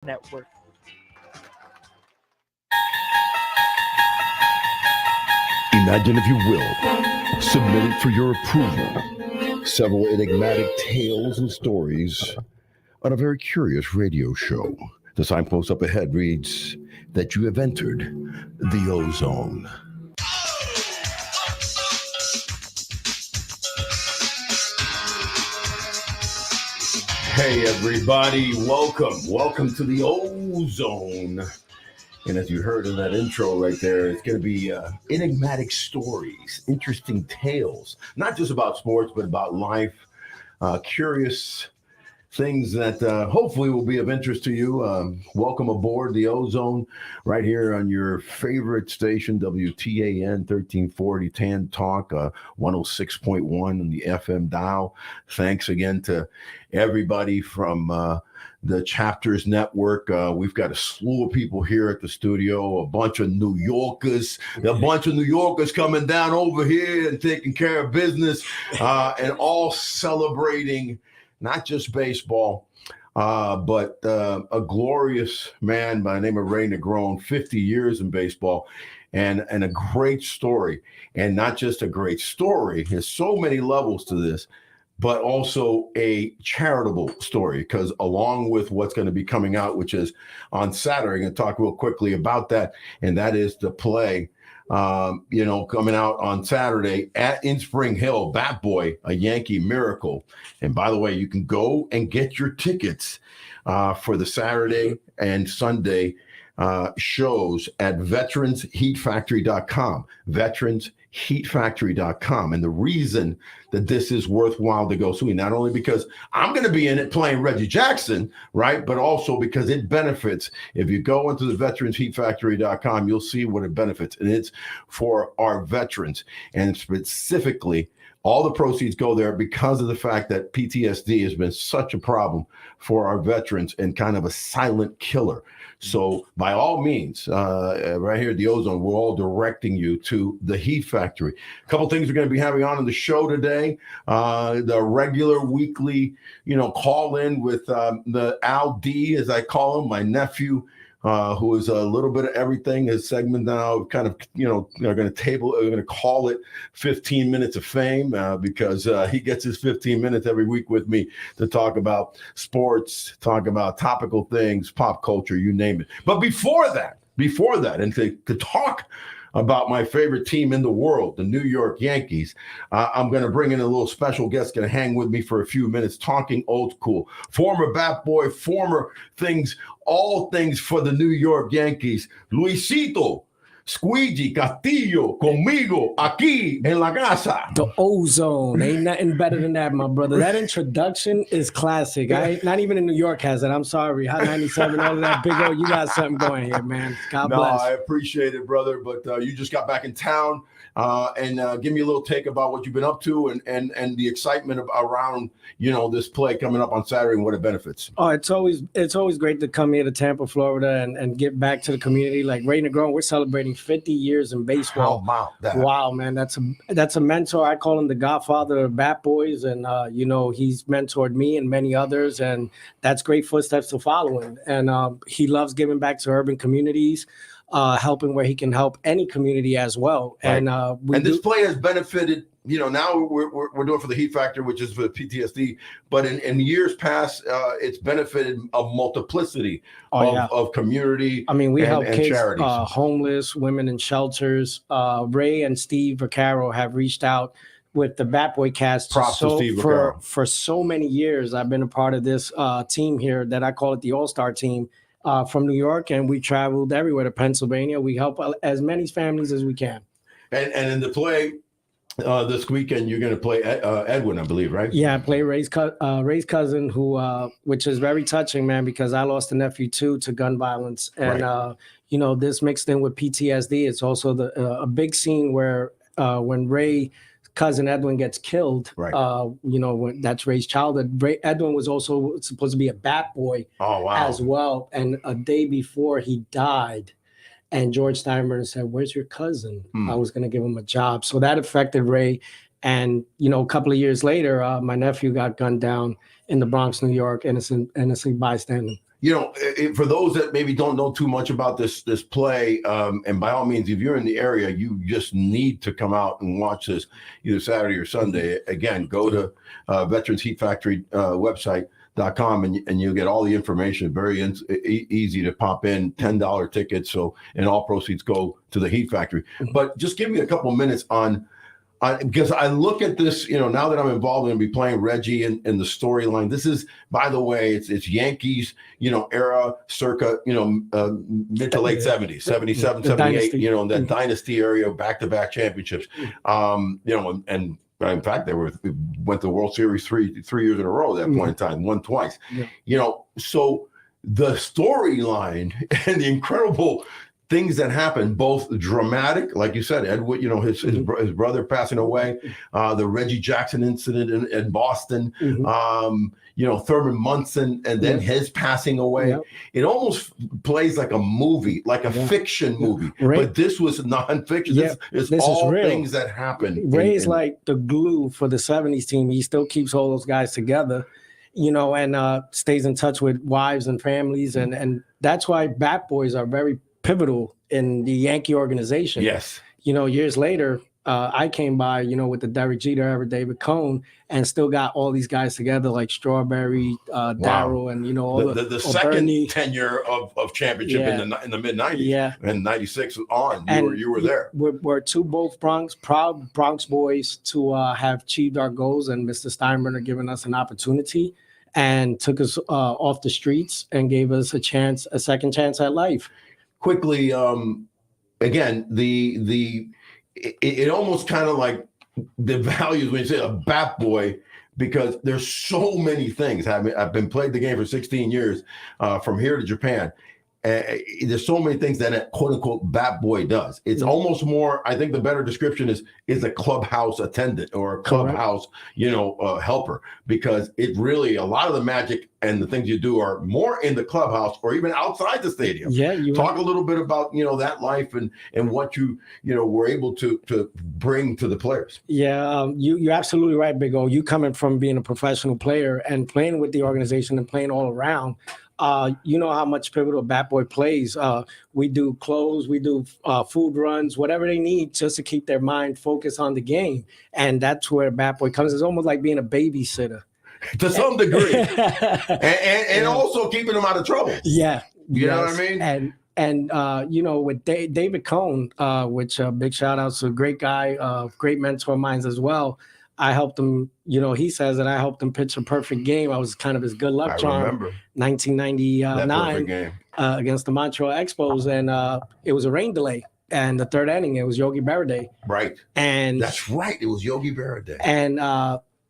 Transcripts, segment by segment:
Network. Imagine, if you will, submitting for your approval several enigmatic tales and stories on a very curious radio show. The signpost up ahead reads that you have entered the ozone. Hey everybody, welcome to the ozone. And as you heard in that intro right there, it's going to be enigmatic stories, interesting tales, not just about sports, but about life, curious things that hopefully will be of interest to you. Welcome aboard the ozone right here on your favorite station, WTAN 1340 Tan Talk, 106.1 on the FM dial. Thanks again to everybody from the Chapters Network. We've got a slew of people here at the studio, a bunch of New Yorkers coming down over here and taking care of business, and all celebrating not just baseball, but a glorious man by the name of Ray Negron, 50 years in baseball, and a great story. And not just a great story, there's so many levels to this, but also a charitable story, because along with what's going to be coming out, which is on Saturday, I'm going to talk real quickly about that, and that is the play, coming out on Saturday in Spring Hill, Bat Boy, a Yankee miracle. And by the way, you can go and get your tickets for the Saturday and Sunday shows at veteransheatfactory.com, veteransheatfactory.com. And the reason that this is worthwhile to go see, not only because I'm going to be in it playing Reggie Jackson, right, but also because it benefits. If you go into the veteransheatfactory.com, you'll see what it benefits. And it's for our veterans. And specifically, all the proceeds go there because of the fact that PTSD has been such a problem for our veterans and kind of a silent killer. So by all means, right here at the Ozone, we're all directing you to the Heat Factory. A couple things we're going to be having on the show today. The regular weekly, call in with the Al D, as I call him, my nephew, who is a little bit of everything. His segment now kind of, they're going to call it 15 minutes of fame, because he gets his 15 minutes every week with me to talk about sports, talk about topical things, pop culture, you name it. But before that, and to talk about my favorite team in the world, the New York Yankees, I'm going to bring in a little special guest, going to hang with me for a few minutes, talking old school, former Bat Boy, former things, all things for the New York Yankees, Luisito Squeegee Castillo, conmigo, aquí en la casa. The ozone. Ain't nothing better than that, my brother. That introduction is classic. Not even in New York has it. I'm sorry. Hot 97, all of that big O. You got something going here, man. God bless. I appreciate it, brother. But you just got back in town. And give me a little take about what you've been up to and the excitement around, this play coming up on Saturday and what it benefits. Oh, it's always great to come here to Tampa, Florida, and get back to the community. Like Ray Negron, we're celebrating 50 years in baseball. How about that? Wow, man, that's a mentor. I call him the godfather of Bat Boys, and he's mentored me and many others, and that's great footsteps to follow him. And he loves giving back to urban communities, helping where he can help any community as well. Right. And this play has benefited. Now we're doing for the Heat Factor, which is for the PTSD, but in years past, it's benefited a multiplicity of community. I mean, we help kids, charities, homeless, women in shelters. Ray and Steve Vaccaro have reached out with the Bat Boy cast for so many years. I've been a part of this team here that I call it the All-Star team. From New York, and we traveled everywhere to Pennsylvania. We help as many families as we can. And in the play this weekend, you're going to play Edwin, I believe, right? Yeah, I play Ray's cousin, who which is very touching, man, because I lost a nephew too to gun violence, and right. This mixed in with PTSD. It's also a big scene where when Ray cousin Edwin gets killed, right. When that's Ray's childhood. Edwin was also supposed to be a Bat Boy as well. And a day before he died, and George Steinbrenner said, "Where's your cousin?" I was going to give him a job. So that affected Ray. And, a couple of years later, my nephew got gunned down in the Bronx, New York, innocent bystander. For those that maybe don't know too much about this play, and by all means, if you're in the area, you just need to come out and watch this either Saturday or Sunday. Again, go to Veterans Heat Factory website.com and you'll get all the information. Very easy to pop in, $10 tickets. So, and all proceeds go to the Heat Factory. But just give me a couple minutes on. Because I look at this, now that I'm involved in be playing Reggie in the storyline. This is, by the way, it's Yankees, era circa, mid to late 70s, 77, 78, that dynasty area, back-to-back championships. And in fact, they went to the World Series three years in a row at that point in time, won twice. Yeah. So the storyline and the incredible things that happen, both dramatic, like you said, Edward, his brother passing away, the Reggie Jackson incident in Boston, Thurman Munson, and then his passing away. Yep. It almost plays like a movie, like a fiction movie. But this was nonfiction. Yeah. This all is things that happen. Ray's like the glue for the 70s team. He still keeps all those guys together, and stays in touch with wives and families. And that's why Bat Boys are very pivotal in the Yankee organization. Yes. Years later, I came by, with the Derek Jeter era, David Cohn, and still got all these guys together like Strawberry, Darryl, and all the second Bernie. Tenure of championship in the mid 90s. Yeah. And 96 on. You were there. We're both proud Bronx boys to have achieved our goals, and Mr. Steinbrenner giving us an opportunity and took us off the streets and gave us a second chance at life. Quickly, again, it almost kind of like devalues when you say a Bat Boy, because there's so many things. I've been played the game for 16 years, from here to Japan. There's so many things that a quote unquote Bat Boy does. It's almost more, I think the better description is a clubhouse attendant or a clubhouse, helper, because it really, a lot of the magic and the things you do are more in the clubhouse or even outside the stadium. Yeah. Talk a little bit about, that life and what you were able to bring to the players. Yeah. You're absolutely right, Big O. You coming from being a professional player and playing with the organization and playing all around. You know how much pivotal Bat Boy plays. We do clothes, we do food runs, whatever they need just to keep their mind focused on the game. And that's where Bat Boy comes. It's almost like being a babysitter. To some degree. and also keeping them out of trouble. Yeah. You know what I mean? And with David Cohn, which big shout out to a great guy, great mentor of mine as well. I helped him, he says that I helped him pitch a perfect game. I was kind of his good luck charm. Remember. 1999 against the Montreal Expos, and it was a rain delay. And the third inning, it was Yogi Berra. Right. And that's right. It was Yogi Berra. And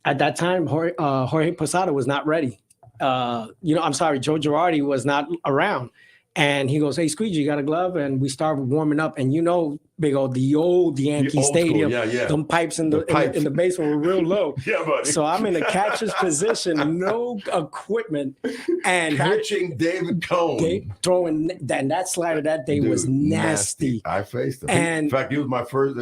at that time, Jorge Posada was not ready. I'm sorry, Joe Girardi was not around. And he goes, "Hey, Squeegee, you got a glove?" And we started warming up. And Big O, the old Yankee Stadium, them pipes in the basement were reil low. Yeah, buddy. So I'm in the catcher's position, no equipment, and catching David Cohn, throwing that slider that day was nasty. I faced him. And in fact, he was my first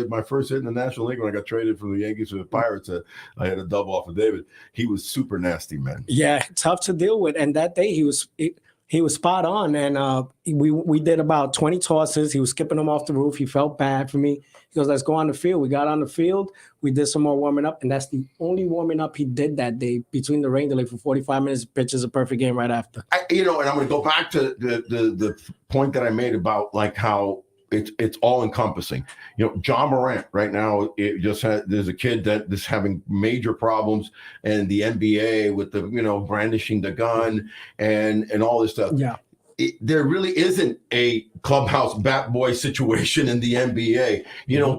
hit in the National League when I got traded from the Yankees to the Pirates. I had a double off of David. He was super nasty, man. Yeah, tough to deal with. And that day he was spot on, and we did about 20 tosses. He was skipping them off the roof. He felt bad for me. He goes, "Let's go on the field." We got on the field. We did some more warming up, and that's the only warming up he did that day between the rain delay for 45 minutes. Pitches a perfect game right after. And I'm going to go back to the point that I made about like how it's all encompassing. John Morant right now, there's a kid that is having major problems, and the NBA with the brandishing the gun and all this stuff. Yeah. There really isn't a clubhouse Bat Boy situation in the NBA.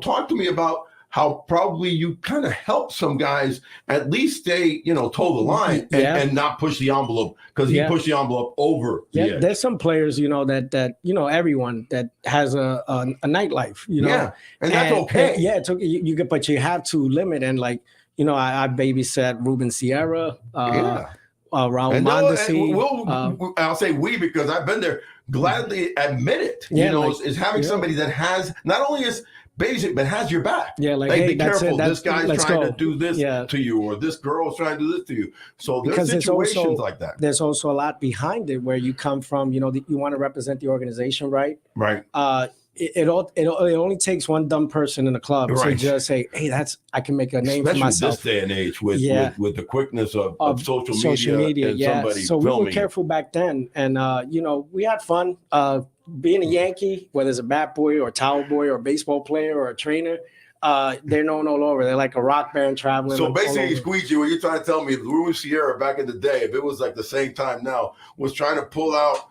Talk to me about how probably you kind of help some guys at least stay, toe the line and not push the envelope, because he pushed the envelope over. Yeah, there's some players, that everyone that has a nightlife, Yeah, and that's okay. It's okay. But you have to limit, and I babysat Ruben Sierra, Raul Mondesi. I'll say we, because I've been there. Gladly admit it. Is having somebody that has not only is basic, but has your back. Yeah, like hey, be careful. This guy's trying to do this to you, or this girl's trying to do this to you. So there's situations like that. There's also a lot behind it where you come from. You want to represent the organization, right? Right. It only takes one dumb person in the club to just say, "Hey, I can make a name for myself." Especially this day and age with the quickness of social media and somebody so filming. We were careful back then, and we had fun. Being a Yankee, whether it's a bat boy or a towel boy or a baseball player or a trainer, they're known all over. They're like a rock band traveling. So basically, Squeegee, what you're trying to tell me, Louis Sierra back in the day, if it was like the same time now, was trying to pull out,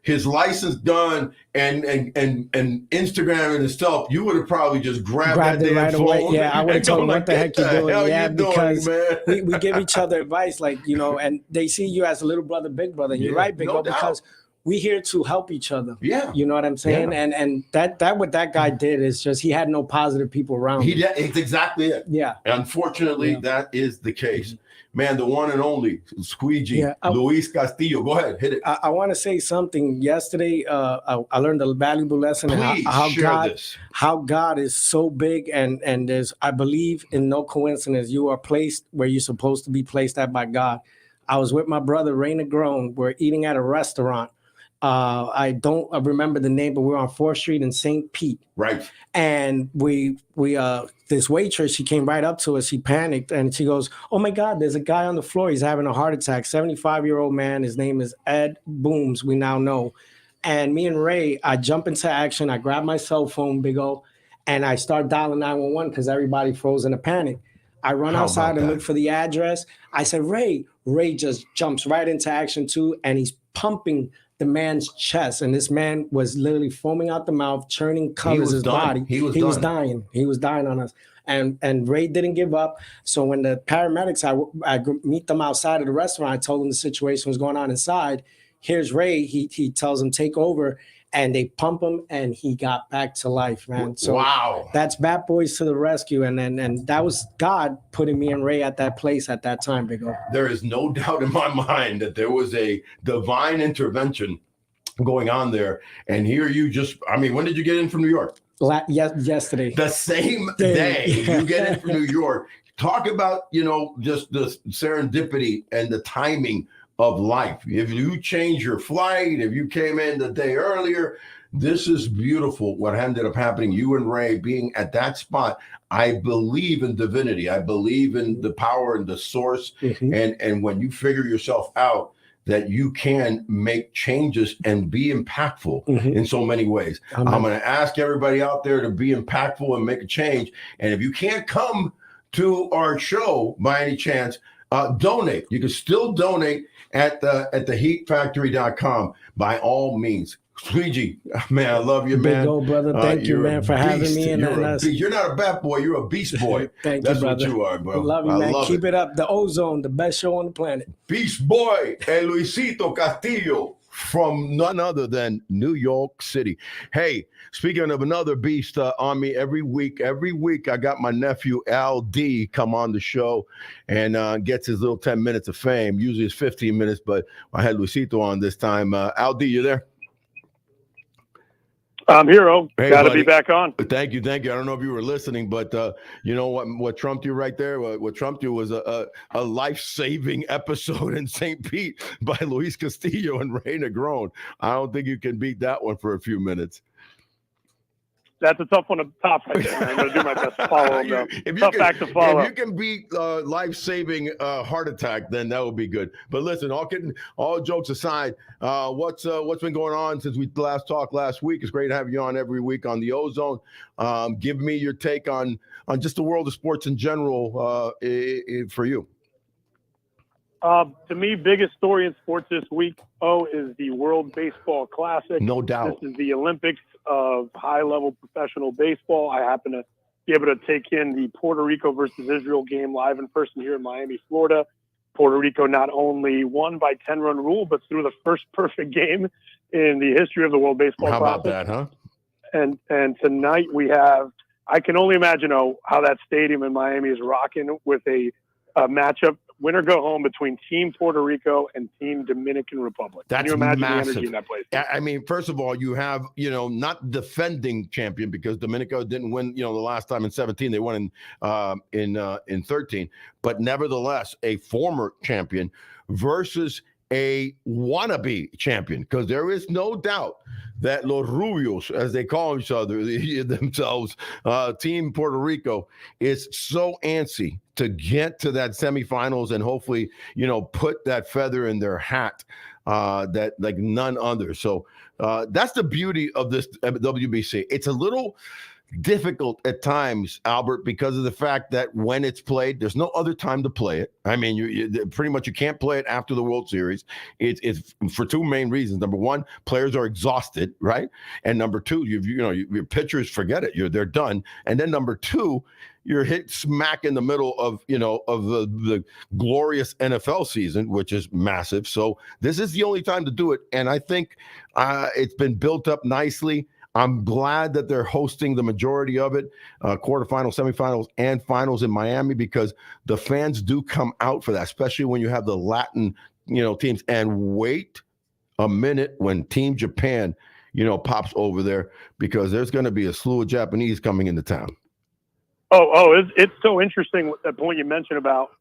his license done and Instagram and his stuff, you would have probably just grabbed that damn right phone. Away. Yeah, I would have told him, what the heck you doing? Yeah, because we give each other advice, and they see you as a little brother, big brother. And you're right, Big O, because we're here to help each other. Yeah. You know what I'm saying? Yeah. And that what that guy did is just he had no positive people around him. It's exactly it. Yeah. Unfortunately, that is the case. Man, the one and only Squeegee, Luis Castillo. Go ahead, hit it. I want to say something. Yesterday, I learned a valuable lesson. How God is so big, and there's, I believe, in no coincidence, you are placed where you're supposed to be placed at by God. I was with my brother, Ray Negron. We're eating at a restaurant. I don't remember the name, but we're on 4th Street in St. Pete. Right. And we this waitress, she came right up to us. She panicked and she goes, "Oh my God, there's a guy on the floor. He's having a heart attack. 75-year-old man. His name is Ed Booms. We now know." And me and Ray, I jump into action. I grab my cell phone, Big O, and I start dialing 911 because everybody froze in a panic. I run outside and look for the address. I said, Ray just jumps right into action too, and he's pumping the man's chest, and this man was literally foaming out the mouth, churning colors his body. He was dying. He was dying on us. And Ray didn't give up. So when the paramedics, I meet them outside of the restaurant, I told them the situation was going on inside. Here's Ray. He tells him, take over. And they pump him, and he got back to life, man. So that's Bat Boys to the rescue. And that was God putting me and Ray at that place at that time, Big O. There is no doubt in my mind that there was a divine intervention going on there. And here you when did you get in from New York? Yesterday. The same day you get in from New York. Talk about, just the serendipity and the timing of life. If you change your flight, if you came in the day earlier, this is beautiful. What ended up happening, you and Ray being at that spot. I believe in divinity. I believe in the power and the source. Mm-hmm. And when you figure yourself out, that you can make changes and be impactful in so many ways. Amen. I'm going to ask everybody out there to be impactful and make a change. And if you can't come to our show by any chance, donate. You can still donate at theheatfactory.com by all means. Squeegee, man, I love you, man. Big O, brother. Thank you, man, for having me. You're not a bat boy. You're a beast boy. Thank That's you, brother. That's what you are, bro. Love you, man. Keep it up. The Ozone, the best show on the planet. Beast boy, and Luisito Castillo from none other than New York City. Hey, speaking of another beast on me, every week I got my nephew Al D come on the show and gets his little 10 minutes of fame. Usually it's 15 minutes, but I had Luisito on this time. Al D, you there? I'm here, O. Hey, got to be back on. Thank you. I don't know if you were listening, but you know what trumped you right there? What trumped you was a life-saving episode in St. Pete by Luis Castillo and Ray Negron. I don't think you can beat that one for a few minutes. That's a tough one to top right there. I'm going to do my best to follow him, though. Tough act to follow. If you can beat life-saving heart attack, then that would be good. But listen, all jokes aside, what's been going on since we last talked last week? It's great to have you on every week on the Ozone. Give me your take on just the world of sports in general for you. To me, biggest story in sports this week, is the World Baseball Classic. No doubt. This is the Olympics of high-level professional baseball. I happen to be able to take in the Puerto Rico versus Israel game live in person here in Miami, Florida. Puerto Rico not only won by 10-run rule, but threw the first perfect game in the history of the World Baseball Classic. How about that, huh? And tonight we have, I can only imagine how that stadium in Miami is rocking with a matchup winner go home between Team Puerto Rico and Team Dominican Republic. That's Can you imagine massive. the energy in that place? I mean, first of all, you have, not defending champion because Dominico didn't win, the last time in 17. They won in 13. But nevertheless, a former champion versus a wannabe champion, because there is no doubt that Los Rubios, as they call each other themselves, Team Puerto Rico, is so antsy to get to that semifinals and hopefully, put that feather in their hat that like none other. So that's the beauty of this WBC. It's a little difficult at times, Albert, because of the fact that when it's played, there's no other time to play it. I mean, you pretty much you can't play it after the World Series. It's for two main reasons. Number one, players are exhausted, right? And number two, your pitchers forget it. They're done. And then number two, you're hit smack in the middle of the glorious NFL season, which is massive. So this is the only time to do it, and I think it's been built up nicely. I'm glad that they're hosting the majority of it, quarterfinals, semifinals, and finals in Miami, because the fans do come out for that, especially when you have the Latin, teams. And wait a minute when Team Japan, pops over there, because there's going to be a slew of Japanese coming into town. It's so interesting that point you mentioned about,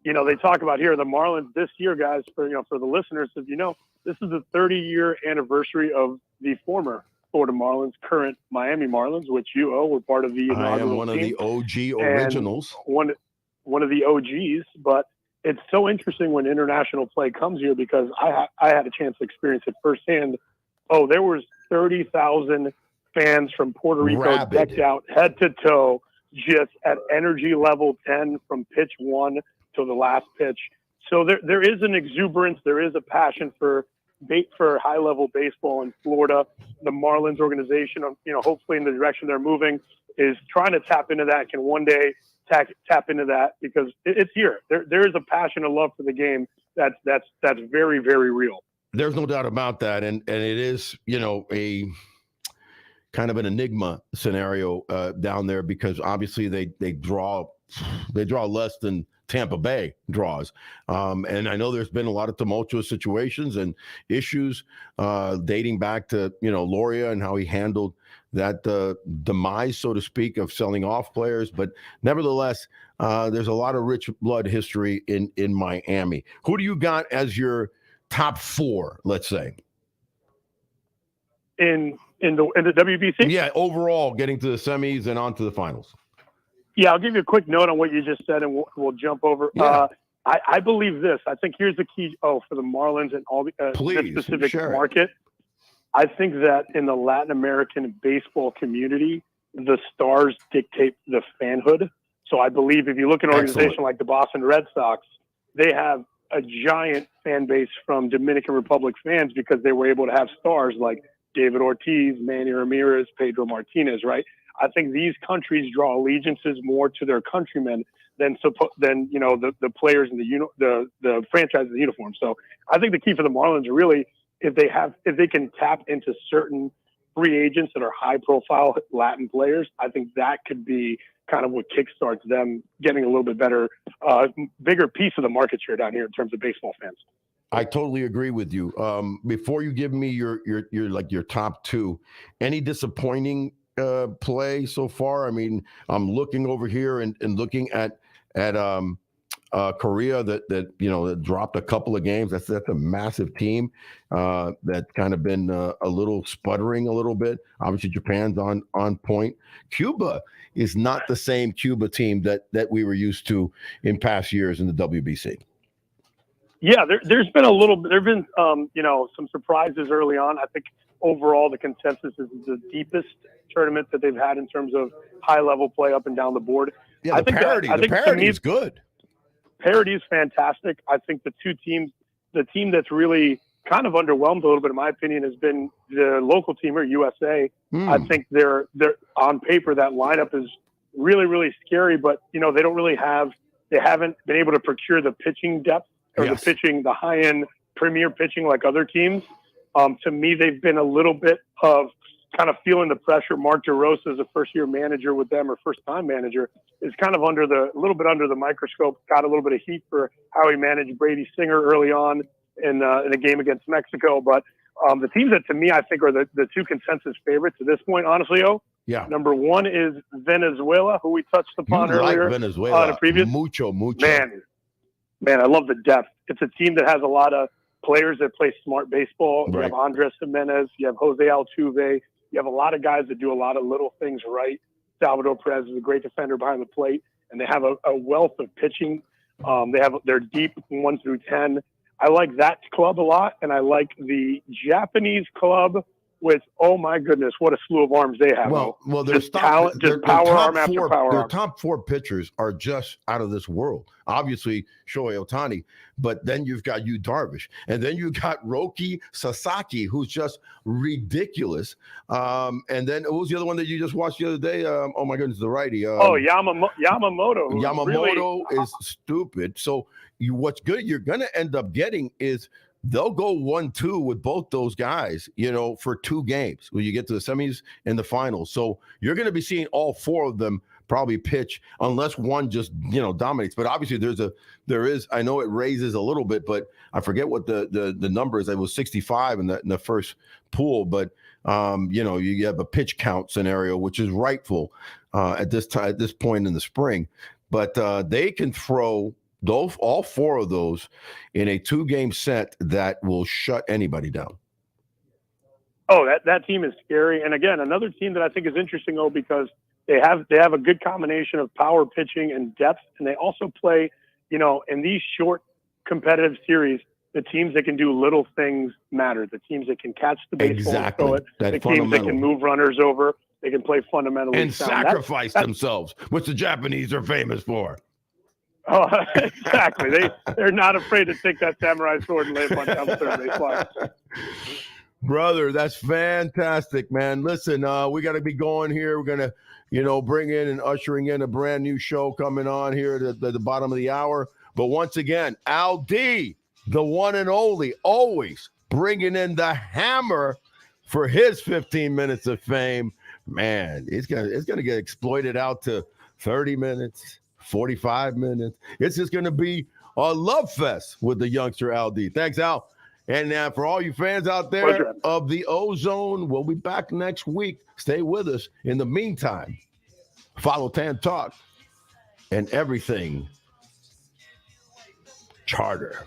they talk about here the Marlins this year, guys. For the listeners, this is the 30-year anniversary of the former Florida Marlins, current Miami Marlins, which were part of the inaugural I am one team. of the OG originals. One of the OGs, but it's so interesting when international play comes here, because I had a chance to experience it firsthand. There was 30,000 fans from Puerto Rico decked out head to toe, just at energy level 10 from pitch 1 to the last pitch. So there is an exuberance, there is a passion for high-level baseball in Florida. The Marlins organization, hopefully in the direction they're moving, is trying to tap into that, can one day tap into that, because it's here. There is a passion and love for the game that's very, very real. There's no doubt about that, and it is, a kind of an enigma scenario down there, because obviously they draw less than Tampa Bay draws. And I know there's been a lot of tumultuous situations and issues dating back to, Loria and how he handled that demise, so to speak, of selling off players. But nevertheless, there's a lot of rich blood history in Miami. Who do you got as your top 4, let's say? In the WBC? Yeah, overall, getting to the semis and on to the finals. Yeah, I'll give you a quick note on what you just said, and we'll jump over. Yeah. I believe this. I think here's the key. For the Marlins and all the this specific market, I think that in the Latin American baseball community, the stars dictate the fanhood. So I believe if you look at an organization like the Boston Red Sox, they have a giant fan base from Dominican Republic fans, because they were able to have stars like David Ortiz, Manny Ramirez, Pedro Martinez, right? I think these countries draw allegiances more to their countrymen than the players in the franchise of the uniform. So I think the key for the Marlins are really, if they can tap into certain free agents that are high profile Latin players, I think that could be kind of what kickstarts them getting a little bit better, bigger piece of the market share down here in terms of baseball fans. I totally agree with you. Before you give me your top 2, any disappointing play so far? I mean, I'm looking over here and looking at Korea that dropped a couple of games. That's a massive team that's kind of been a little sputtering a little bit. Obviously, Japan's on point. Cuba is not the same Cuba team that we were used to in past years in the WBC. Yeah, there's been some surprises early on. I think overall the consensus is the deepest tournament that they've had in terms of high level play up and down the board. Yeah, the parity is good. Parity is fantastic. I think the team that's really kind of underwhelmed a little bit, in my opinion, has been the local team here, USA. I think they're on paper, that lineup is really, really scary, but they haven't been able to procure the pitching depth or the high end premier pitching like other teams. To me, they've been a little bit of kind of feeling the pressure. Mark DeRosa is a first-year manager with them, or first-time manager, is kind of a little bit under the microscope. Got a little bit of heat for how he managed Brady Singer early on in a game against Mexico. But the teams that, to me, I think are the two consensus favorites at this point, honestly, Yeah. Number one is Venezuela, who we touched upon earlier. Venezuela. On a previous. Mucho. Man, I love the depth. It's a team that has a lot of players that play smart baseball. Right. You have Andres Jimenez. You have Jose Altuve. You have a lot of guys that do a lot of little things right. Salvador Perez is a great defender behind the plate, and they have a wealth of pitching. They're deep 1 through 10. I like that club a lot, and I like the Japanese club with, oh my goodness, what a slew of arms they have. Well, there's talent, just power arm after power arm. Their top 4 pitchers are just out of this world. Obviously, Shohei Ohtani, but then you've got Yu Darvish, and then you've got Roki Sasaki, who's just ridiculous. And then what was the other one that you just watched the other day? Oh my goodness, the righty. Yamamoto. Yamamoto is stupid. So what's good you're going to end up getting is they'll go 1-2 with both those guys, for 2 games when you get to the semis and the finals. So you're going to be seeing all 4 of them probably pitch unless one just, dominates. But obviously there is, I know it raises a little bit, but I forget what the number is. It was 65 in the first pool, but you have a pitch count scenario, which is rightful at this point in the spring, but they can throw all 4 of those in a 2-game set that will shut anybody down. Oh, that team is scary. And again, another team that I think is interesting, because they have a good combination of power pitching and depth, and they also play, in these short competitive series, the teams that can do little things matter. The teams that can catch the baseball, exactly. And throw it, the teams that can move runners over, they can play fundamentally and sacrifice themselves, which the Japanese are famous for. Oh, exactly. They're not afraid to take that samurai sword and lay a bunch down the third base line. Brother, that's fantastic, man. Listen, we got to be going here. We're going to, bring in and ushering in a brand new show coming on here at the bottom of the hour. But once again, Al D, the one and only, always bringing in the hammer for his 15 minutes of fame. Man, it's gonna get exploited out to 30 minutes. 45 minutes. It's just going to be a love fest with the youngster Al D. Thanks, Al. And for all you fans out there Pleasure. of the Ozone, we'll be back next week. Stay with us. In the meantime, follow Tan Talk and everything Charter.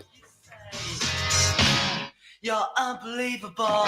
You're unbelievable.